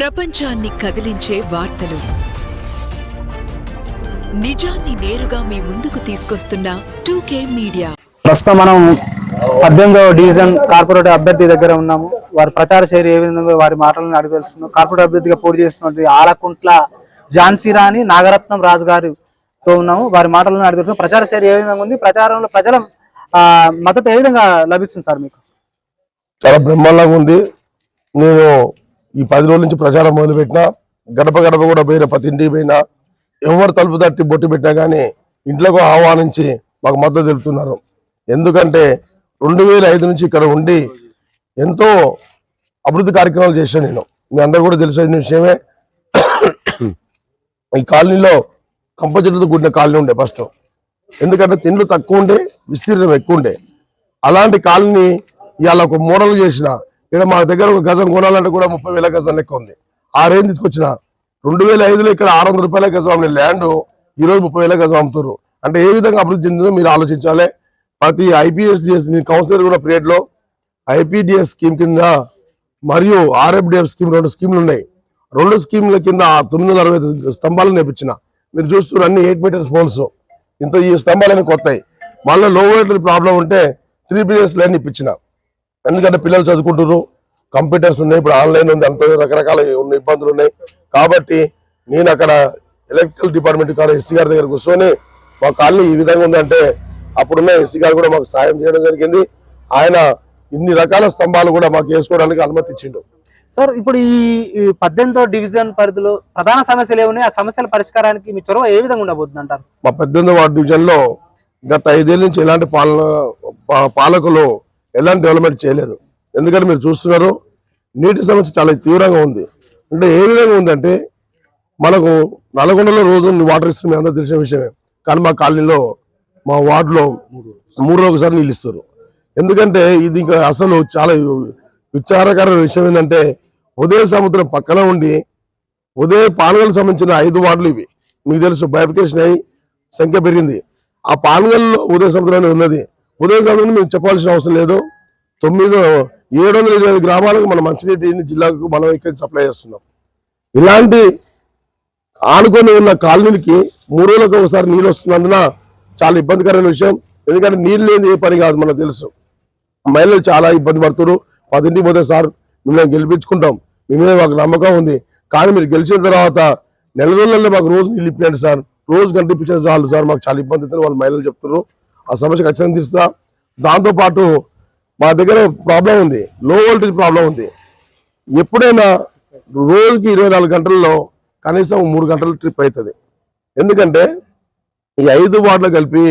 ప్రపంచాన్ని కదిలించే వార్తలు, నిజాన్ని నేరుగా మీ ముందుకు తీసుకొస్తున్న 2K మీడియా. ప్రస్తుతం మనం 18వ డివిజన్ కార్పొరేటర్ అభ్యర్థి దగ్గర ఉన్నాము. వారి ప్రచార శైలి ఏ విధంగా వారి మాటలను అడిగి తెలుస్తున్నాం. కార్పొరేటర్ అభ్యర్థిగా పోటీ చేస్తున్నటువంటి ఆలకుంట్ల ఝాన్సీ రాణి నాగరత్నం రాజు గారితో ఉన్నాము. వారి మాటలను అడిగి తెలుస్తున్నాం. ప్రచార శైలి ఏ విధంగా ఉంది, ప్రచారంలో ప్రజల మద్దతు ఏ విధంగా లభిస్తుంది సార్ మీకు? చాలా బ్రహ్మాండంగా ఉంది. నేను ఈ 10 రోజుల నుంచి ప్రచారం మొదలుపెట్టినా, గడప గడప కూడా పోయినా, ప్రతి ఇంటికి పోయినా, ఎవరు తలుపు తట్టి బొట్టు పెట్టినా కానీ ఇంట్లోకి ఆహ్వానించి మాకు మద్దతు తెలుపుతున్నారు. ఎందుకంటే 2005 నుంచి ఇక్కడ ఉండి ఎంతో అభివృద్ధి కార్యక్రమాలు చేశాను నేను. మీ అందరూ కూడా తెలిసిన విషయమే. ఈ కాలనీలో కంప చెట్లతో కూడిన కాలనీ ఉండే ఫస్ట్. ఎందుకంటే తిండ్లు తక్కువ ఉండే, విస్తీర్ణం ఎక్కువ ఉండే. అలాంటి కాలనీ ఇవాళ ఒక మోడల్ చేసిన. ఇక్కడ మా దగ్గర ఒక గజం కొనాలంటే కూడా 30,000 గజం లెక్క ఉంది. ఆ రేంజ్ తీసుకొచ్చిన. 2005లో ఇక్కడ 600 రూపాయల గజం అమ్మిన ల్యాండ్ ఈరోజు 30,000 గజం అమ్ముతారు. అంటే ఏ విధంగా అభివృద్ధి చెందిందో మీరు ఆలోచించాలి. ప్రతి ఐపీఎస్డిఎస్ కౌన్సిలర్ కూడా పీరియడ్లో ఐపీడిఎస్ స్కీమ్ కింద మరియు ఆర్ఎఫ్డిఎఫ్ స్కీమ్ 2 స్కీమ్లు ఉన్నాయి. 2 స్కీమ్ల కింద 960 స్తంభాలు నేర్పించిన. మీరు చూస్తున్నారు అన్ని 8 మీటర్స్ పోల్స్. ఇంత ఈ స్తంభాలన్నీ కొత్తాయి. మళ్ళీ లో వోల్టేజ్ ప్రాబ్లం ఉంటే 3 బిలియన్స్ లైన్ ఇప్పించిన. ఎందుకంటే పిల్లలు చదువుకుంటున్నారు, కంప్యూటర్స్ ఉన్నాయి, ఇప్పుడు ఆన్లైన్ ఉంది, అంత రకరకాల ఉన్న ఇబ్బందులు ఉన్నాయి. కాబట్టి నేను అక్కడ ఎలక్ట్రికల్ డిపార్ట్మెంట్ కాడ ఎస్సీ గారి దగ్గర కూర్చొని మా కాలనీ ఈ విధంగా ఉందంటే అప్పుడున్న ఎస్సీ గారు కూడా మాకు సాయం చేయడం జరిగింది. ఆయన ఇన్ని రకాల స్తంభాలు కూడా మాకు వేసుకోవడానికి అనుమతి ఇచ్చిండు. సార్, ఇప్పుడు ఈ 18వ డివిజన్ పరిధిలో ప్రధాన సమస్యలు ఏమున్నాయి? ఆ సమస్యల పరిష్కారానికి మీ చొరవ ఏ విధంగా ఉండబోతుంది అంటారు? మా 18వ వార్డు డివిజన్ లో గత 5 ఏళ్ళ నుంచి ఎలాంటి పాలకులు ఎలాంటి డెవలప్మెంట్ చేయలేదు. ఎందుకంటే మీరు చూస్తున్నారు నీటి సమస్య చాలా తీవ్రంగా ఉంది. అంటే ఏ విధంగా ఉందంటే మనకు నల్గొండలో రోజు వాటర్ ఇస్తుంది, అందరూ తెలిసిన విషయమే. కానీ మా కాలనీలో మా వార్డులో 3 రోజులు ఒకసారి నీళ్ళు ఇస్తారు. ఎందుకంటే ఇది ఇంకా అసలు చాలా విచారకరమైన విషయం ఏంటంటే ఉదయ సముద్రం పక్కన ఉండి ఉదయ పానగల్కి సంబంధించిన 5 వార్డులు ఇవి. మీకు తెలుసు, బైఫికేషన్ అయ్యి సంఖ్య పెరిగింది. ఆ పానగల్లో ఉదయ సముద్రం ఉన్నది. ఉదయ సముద్రం మీకు చెప్పాల్సిన అవసరం లేదు. 720 గ్రామాలకు మన మంచినీటిని జిల్లాకు మనం ఇక్కడ సప్లై చేస్తున్నాం. ఇలాంటి ఆనుకొని ఉన్న కాలనీలకి 3 రోజులకు ఒకసారి నీళ్ళు వస్తున్నందున చాలా ఇబ్బందికరమైన విషయం. ఎందుకంటే నీళ్ళు లేని ఏ పని కాదు, మనకు తెలుసు. మహిళలు చాలా ఇబ్బంది పడుతున్నారు. 10 ఇంటికి పోతే సార్ మిమ్మల్ని గెలిపించుకుంటాం, మీ మీద మాకు నమ్మకం ఉంది, కానీ మీరు గెలిచిన తర్వాత నెల రోజులలో మాకు రోజు నీళ్ళు ఇప్పియండి సార్, రోజు కనిపించండి చాలు సార్, మాకు చాలా ఇబ్బంది అవుతుంది వాళ్ళు మహిళలు చెప్తున్నారు. ఆ సమస్య ఖచ్చితంగా తీరుస్తా. దాంతోపాటు మా దగ్గర ప్రాబ్లం ఉంది, లో వోల్టేజ్ ప్రాబ్లం ఉంది. ఎప్పుడైనా రోజుకి 24 గంటల్లో కనీసం 3 గంటల ట్రిప్ అవుతుంది. ఎందుకంటే ఈ 5 వార్డులు కలిపి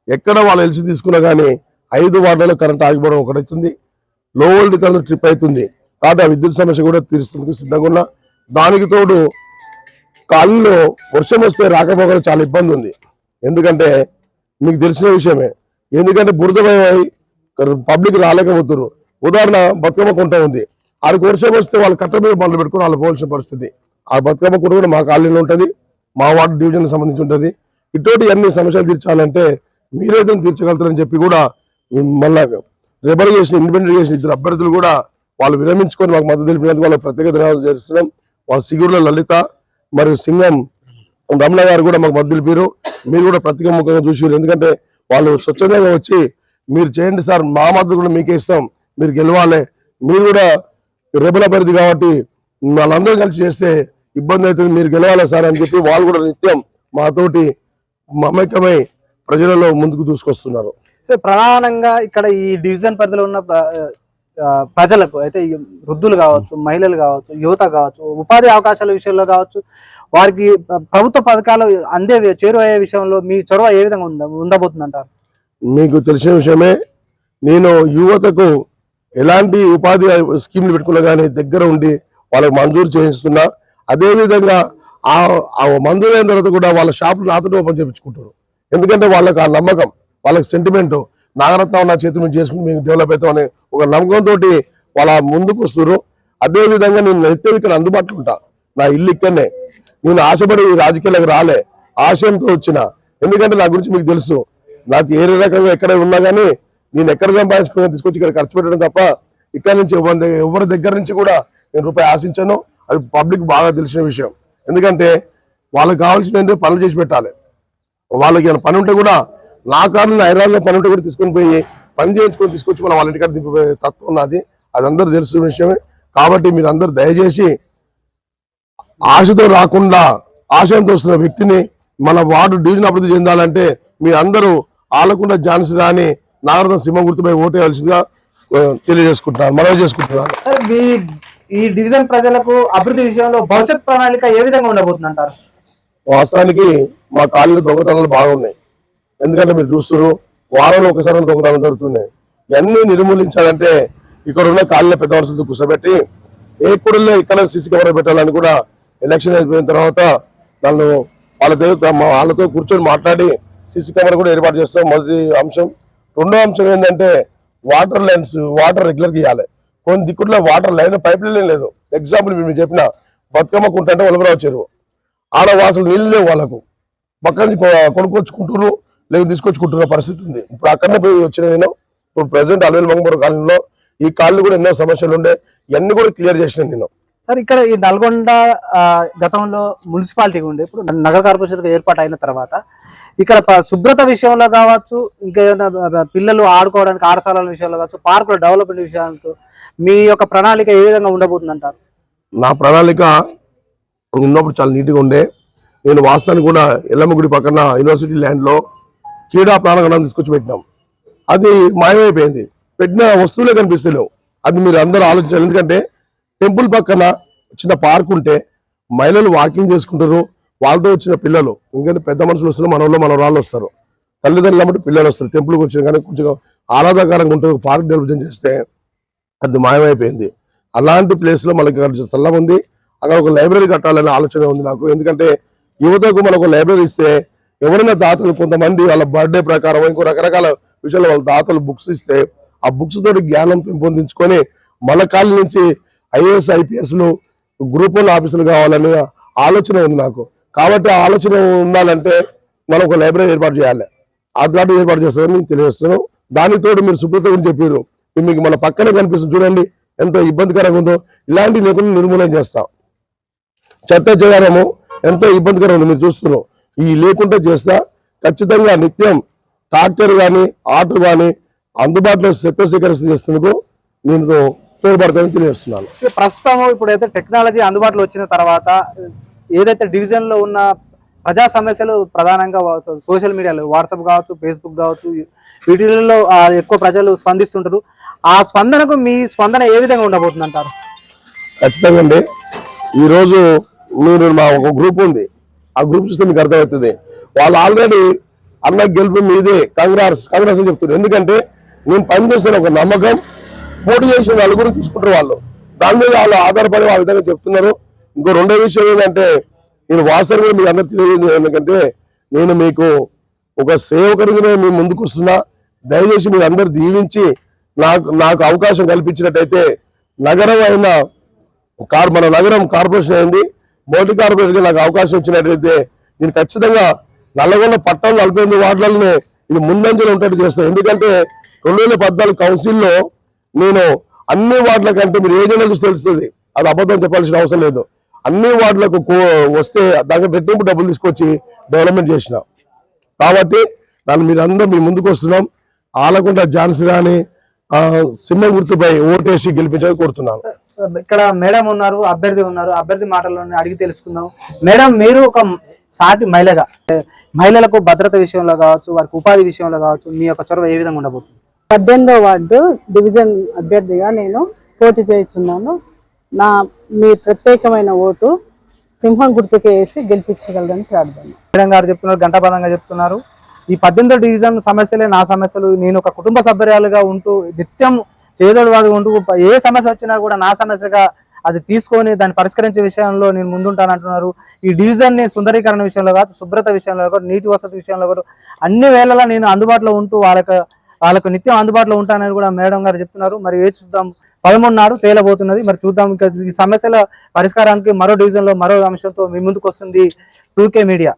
ఎక్కడ వాళ్ళు ఎల్సీ తీసుకున్నా కానీ 5 వార్డులలో కరెంట్ ఆగిపోవడం ఒకటవుతుంది, లో వోల్టేజ్ కరెంట్ ట్రిప్ అవుతుంది. కాబట్టి ఆ విద్యుత్ సమస్య కూడా తీరుస్తుంది సిద్ధంగా ఉన్నా. దానికి తోడు కాలంలో వర్షం వస్తే రాకపోకలు చాలా ఇబ్బంది ఉంది. ఎందుకంటే మీకు తెలిసిన విషయమే. ఎందుకంటే బురదమై పబ్లిక్ రాలేకపోతున్నారు. ఉదాహరణ బతుకమ్మ కుంట ఉంది, ఆడికి వర్షం వస్తే వాళ్ళు కట్ట మీద బండ్లు పెట్టుకుని వాళ్ళు పోవాల్సిన పరిస్థితి. ఆ బతుకమ్మ కుంట కూడా మా కాలనీలో ఉంటుంది, మా వార్డు డివిజన్ సంబంధించి ఉంటుంది. ఇటువంటి అన్ని సమస్యలు తీర్చాలంటే మీరేదో తీర్చగలుగుతారని చెప్పి కూడా మళ్ళా రెబల్ చేసిన ఇండిపెండెంట్ చేసిన 2 అభ్యర్థులు కూడా వాళ్ళు విరమించుకొని మాకు మద్దతు తెలిపినందుకు వాళ్ళకి ప్రత్యేక ధన్యవాదాలు చేస్తున్నాం. వాళ్ళ సిగూర్ల లలిత మరియు సింగం రమణ గారు కూడా మాకు మద్దతు తెలిపారు. మీరు కూడా ప్రత్యేకంగా చూసారు. ఎందుకంటే వాళ్ళు స్వచ్ఛందంగా వచ్చి మీరు చేయండి సార్, మా మద్దతు కూడా మీకే ఇస్తాం, మీరు గెలవాలి, మీరు కూడా రెబల్ అభ్యర్థి కాబట్టి వాళ్ళందరూ కలిసి చేస్తే ఇబ్బంది అవుతుంది, మీరు గెలవాలి సార్ అని చెప్పి వాళ్ళు కూడా నిత్యం మాతోటి మమేకమై ప్రజలలో ముందుకు దూసుకొస్తున్నారు. సో ప్రధానంగా ఇక్కడ ఈ డివిజన్ పరిధిలో ఉన్న ప్రజలకు అయితే వృద్ధులు కావచ్చు, మహిళలు కావచ్చు, యువత కావచ్చు, ఉపాధి అవకాశాల విషయంలో కావచ్చు, వారికి ప్రభుత్వ పథకాలు చేరువయ్యే విషయంలో మీ చొరవ ఏ విధంగా ఉండబోతుంది అంటారు? మీకు తెలిసిన విషయమే. నేను యువతకు ఎలాంటి ఉపాధి స్కీమ్లు పెట్టుకున్నా కానీ దగ్గర ఉండి వాళ్ళకి మంజూరు చేయిస్తున్నా. అదేవిధంగా ఆ మంజూరు అయిన తర్వాత కూడా వాళ్ళ షాపులు నాతో ఓపెన్ చేయించుకుంటారు. ఎందుకంటే వాళ్ళకి ఆ నమ్మకం, వాళ్ళకి సెంటిమెంట్, నాగరత్నం నా చేతి నుంచి చేసుకుని మేము డెవలప్ అవుతామని ఒక నమ్మకంతో వాళ్ళ ముందుకు వస్తున్నారు. అదేవిధంగా నేను నిత్యం ఇక్కడ అందుబాటులో ఉంటా. నా ఇల్లు ఇక్కడనే. నేను ఆశపడి రాజకీయాలకు రాలే, ఆశయంతో వచ్చిన. ఎందుకంటే నా గురించి మీకు తెలుసు, నాకు ఏ రకంగా ఎక్కడ ఉన్నా కానీ నేను ఎక్కడ సంపాదించుకున్నా తీసుకొచ్చి ఇక్కడ ఖర్చు పెట్టడం తప్ప ఇక్కడ నుంచి ఎవరి దగ్గర నుంచి కూడా నేను రూపాయి ఆశించాను. అది పబ్లిక్ బాగా తెలిసిన విషయం. ఎందుకంటే వాళ్ళకి కావాల్సిన ఏంటంటే పనులు చేసి పెట్టాలి. వాళ్ళకి ఏమైనా పని ఉంటే కూడా నా కారులో హైదరాబాద్లో పని ఉంటే కూడా తీసుకొని పోయి పని చేయించుకొని తీసుకొచ్చి మనం వాళ్ళ ఇంటికాడ దింపిపోయే తత్వం ఉన్నది. అది అందరూ తెలిసిన విషయమే. కాబట్టి మీరు అందరూ దయచేసి ఆశతో రాకుండా ఆశయంతో వస్తున్న వ్యక్తిని మన వార్డు డివిజన్ అభివృద్ధి చెందాలంటే మీ అందరూ ఆలకుండా ఝాన్సీ రాణి నాగరత్నం సింహం గుర్తుపై ఓటేయాల్సిందిగా తెలియజేసుకుంటున్నాను, మనవి చేసుకుంటున్నాను. సార్ ఈ డివిజన్ ప్రజలకు అభివృద్ధి విషయంలో భవిష్యత్ ప్రణాళిక ఏ విధంగా ఉండబోతుంది అంటారు? వాస్తవానికి మా కాలనీలో దొంగతనాలు బాగున్నాయి. ఎందుకంటే మీరు చూస్తున్నారు, వారంలో ఒకసారి దొంగతనాలు జరుగుతున్నాయి. ఇవన్నీ నిర్మూలించాలంటే ఇక్కడ ఉన్న కాలనీ పెద్ద మనుషులతో కూర్చోబెట్టి ఏ కూడల్లో ఇక్కడ సీసీ కెమెరా పెట్టాలని కూడా ఎలక్షన్ అయిపోయిన తర్వాత వాళ్ళతో కూర్చొని మాట్లాడి సీసీ కెమెరా కూడా ఏర్పాటు చేస్తాం. మొదటి అంశం. రెండో అంశం ఏంటంటే వాటర్ లైన్స్, వాటర్ రెగ్యులర్గా ఇవ్వాలి. కొన్ని దిక్కుల్లో వాటర్ లైన్ పైప్ లైన్ లేదు. ఎగ్జాంపుల్ మీరు చెప్పిన బతుకమ్మ కుంట అంటే ఒలగరావు చెరువు, ఆడవాసులు నీళ్ళు లేవు, వాళ్ళకు పక్క నుంచి కొనుక్కొచ్చుకుంటున్నారు, లేదు తీసుకొచ్చుకుంటున్న పరిస్థితి ఉంది. ఇప్పుడు అక్కడనే పోయి వచ్చిన నేను ఇప్పుడు ప్రెసిడెంట్ అలవేలు మంగపురం కాలనీలో ఈ కాలనీ కూడా ఎన్నో సమస్యలు ఉండే, ఇవన్నీ కూడా క్లియర్ చేసిన నేను. సార్ ఇక్కడ ఈ నల్గొండ గతంలో మున్సిపాలిటీ ఉండే, ఇప్పుడు నగర కార్పొరేషన్ ఏర్పాటు అయిన తర్వాత ఇక్కడ శుభ్రత విషయంలో కావచ్చు, ఇంకేమైనా పిల్లలు ఆడుకోవడానికి ఆటశాలల విషయంలో కావచ్చు, పార్కుల డెవలప్మెంట్ విషయాలకు మీ యొక్క ప్రణాళిక ఏ విధంగా ఉండబోతుంది అంటారు? నా ప్రణాళిక ఉన్నప్పుడు చాలా నీట్గా ఉండే. నేను వాస్తవానికి కూడా ఎల్లమ్మగుడి పక్కన యూనివర్సిటీ ల్యాండ్లో క్రీడా ప్రాంగణం తీసుకొచ్చి పెట్టినాం. అది మాయమైపోయింది. పెట్టిన వస్తువులే కనిపిస్తలేవు. అది మీరు అందరూ ఆలోచించాలి. ఎందుకంటే టెంపుల్ పక్కన చిన్న పార్క్ ఉంటే మహిళలు వాకింగ్ చేసుకుంటారు, వాళ్ళతో వచ్చిన పిల్లలు, ఎందుకంటే పెద్ద మనుషులు వస్తారు, మనవరాళ్ళు వస్తారు, తల్లిదండ్రులు బట్టి పిల్లలు వస్తారు. టెంపుల్కి వచ్చిన కానీ కొంచెం ఆహ్లాదకరంగా ఉంటుంది. పార్క్ డెవలప్ చేస్తే అది మాయమైపోయింది. అలాంటి ప్లేస్లో మనకి చల్లగా ఉంది. అక్కడ ఒక లైబ్రరీ కట్టాలనే ఆలోచన ఉంది నాకు. ఎందుకంటే యువతకు మనకు లైబ్రరీ ఇస్తే ఎవరైనా దాతలు కొంతమంది వాళ్ళ బర్త్డే ప్రకారం ఇంకో రకరకాల విషయాలు వాళ్ళ దాతలు బుక్స్ ఇస్తే ఆ బుక్స్ తోటి జ్ఞానం పెంపొందించుకొని మన కాలనీ నుంచి ఐఏఎస్ ఐపీఎస్లు గ్రూప్ 1 ఆఫీసులు కావాలనే ఆలోచన ఉంది నాకు. కాబట్టి ఆ ఆలోచన ఉండాలంటే మనం ఒక లైబ్రరీ ఏర్పాటు చేయాలి. అట్లాంటి ఏర్పాటు చేస్తామని నేను తెలియజేస్తున్నాను. దానితో మీరు శుభ్రత గురించి చెప్పారు, మీకు మన పక్కనే కనిపిస్తుంది చూడండి ఎంత ఇబ్బందికరంగా ఉందో. ఇలాంటి లేకుండా నిర్మూలన చేస్తాం. చెత్త చేయడము ఎంతో ఇబ్బందికరంగా ఉంది, మీరు చూస్తున్నాం. ఈ లేకుండా చేస్తా ఖచ్చితంగా నిత్యం ట్రాక్టర్ కానీ ఆటో కానీ అందుబాటులో చెత్త సేకరణ చేస్తున్నందుకు నేను తోడ్పడతానని తెలియజేస్తున్నాను. ప్రస్తుతం ఇప్పుడైతే టెక్నాలజీ అందుబాటులో వచ్చిన తర్వాత ఏదైతే డివిజన్ లో ఉన్న ప్రజా సమస్యలు ప్రధానంగా సోషల్ మీడియాలో వాట్సాప్ కావచ్చు, ఫేస్బుక్ కావచ్చు, వీటిల్లో ఎక్కువ ప్రజలు స్పందిస్తుంటారు. ఆ స్పందనకు మీ స్పందన ఏ విధంగా ఉండబోతుంది అంటారు? ఖచ్చితంగా అండి. ఈరోజు మీరు మా ఒక గ్రూప్ ఉంది, ఆ గ్రూప్ చూస్తే మీకు అర్థమవుతుంది. వాళ్ళు ఆల్రెడీ అన్న గెలుపు మీదే కాంగ్రెస్ అని చెప్తున్నారు. ఎందుకంటే నేను పనిచేస్తున్న ఒక నమ్మకం, పోటీ చేసిన వాళ్ళు కూడా చూసుకుంటారు. వాళ్ళు దాని మీద వాళ్ళు ఆధారపడి ఆ విధంగా చెప్తున్నారు. ఇంకో రెండో విషయం ఏంటంటే నేను వాస్తవంగా మీకు అందరు తెలియజేది ఎందుకంటే నేను మీకు ఒక సేవకుడిగా మేము ముందుకు వస్తున్నా. దయచేసి మీరు అందరు దీవించి నాకు అవకాశం కల్పించినట్టయితే నగరం అయిన మన నగరం కార్పొరేషన్ అయింది, మొదటి కార్పొరేషన్ నాకు అవకాశం ఇచ్చినట్టయితే నేను ఖచ్చితంగా నల్లగొండ పట్టణంలో 48 వార్డులనే ఇది ముందంజలు ఉంటట్టు చేస్తాను. ఎందుకంటే 2014 కౌన్సిల్లో నేను అన్ని వార్డుల కంటే మీరు ఏ జనాలు చూసి తెలుస్తుంది, అది అబద్ధం చెప్పాల్సిన అవసరం లేదు. అన్ని వార్డులకు వస్తే దానికి రెట్టింపు డబ్బులు తీసుకొచ్చి డెవలప్మెంట్ చేసిన. కాబట్టి దాన్ని మీరు అందరూ మీ ముందుకు వస్తున్నాం. ఆలకుంట ఝాన్సీ రాణి సింహం గుర్తుపై ఓటేసి గెలిపించాలని కోరుతున్నాను. ఇక్కడ మేడం ఉన్నారు, అభ్యర్థి ఉన్నారు. అభ్యర్థి మాటల్లోనే అడిగి తెలుసుకుందాం. మేడం, మీరు ఒక సాటి మహిళగా మహిళలకు భద్రత విషయంలో కావచ్చు, వారికి ఉపాధి విషయంలో కావచ్చు, మీ యొక్క చొరవ ఏ విధంగా ఉండబోతుంది? 18వ వార్డు డివిజన్ అభ్యర్థిగా నేను పోటీ చేస్తున్నాను. మీ ప్రత్యేకమైన ఓటు సింహం గుర్తుకే వేసి గెలిపించగలరని ప్రార్థన. మేడం గారు చెప్తున్నారు, గంటాపదంగా చెప్తున్నారు. ఈ 18వ డివిజన్ సమస్యలే నా సమస్యలు. నేను ఒక కుటుంబ సభ్యురాలుగా ఉంటూ నిత్యం చేదోడువాదుగా ఉంటూ ఏ సమస్య వచ్చినా కూడా నా సమస్యగా అది తీసుకొని దాన్ని పరిష్కరించే విషయంలో నేను ముందుంటానంటున్నారు. ఈ డివిజన్ ని సుందరీకరణ విషయంలో కాదు, శుభ్రత విషయంలో కాదు, నీటి వసతి విషయంలో కాదు, అన్ని వేళలా నేను అందుబాటులో ఉంటూ వాళ్ళకు నిత్యం అందుబాటులో ఉంటానని కూడా మేడం గారు చెప్తున్నారు. మరి ఏ చూద్దాం, 13 నాడు తేలబోతున్నది. మరి చూద్దాం. ఇంకా ఈ సమస్యల పరిష్కారానికి మరో డివిజన్ లో మరో అంశంతో మీ ముందుకు వస్తుంది 2K మీడియా.